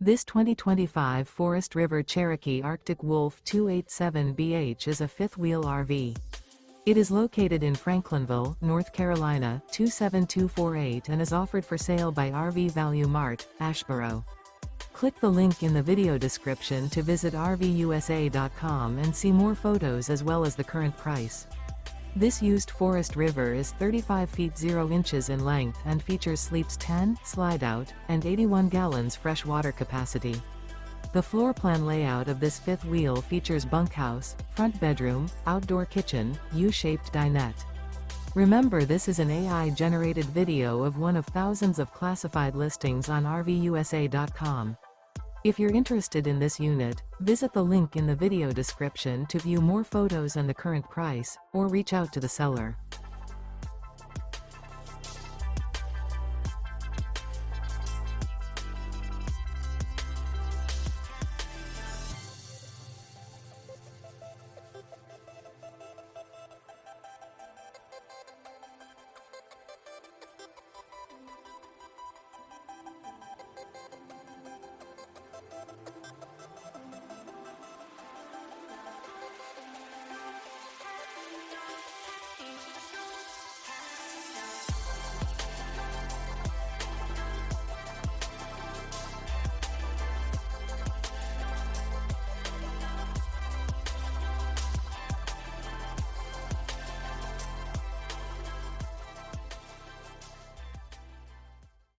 This 2025 Forest River Cherokee Arctic Wolf 287BH is a fifth-wheel RV. It is located in Franklinville, North Carolina, 27248 and is offered for sale by RV Value Mart, Asheboro. Click the link in the video description to visit RVUSA.com and see more photos as well as the current price. This used Forest River is 35 feet 0 inches in length and features sleeps 10, Slideout, and 81 gallons fresh water capacity. The floor plan layout of this fifth wheel features bunkhouse, front bedroom, outdoor kitchen, U-shaped dinette. Remember, this is an AI-generated video of one of thousands of classified listings on RVUSA.com. If you're interested in this unit, visit the link in the video description to view more photos and the current price, or reach out to the seller.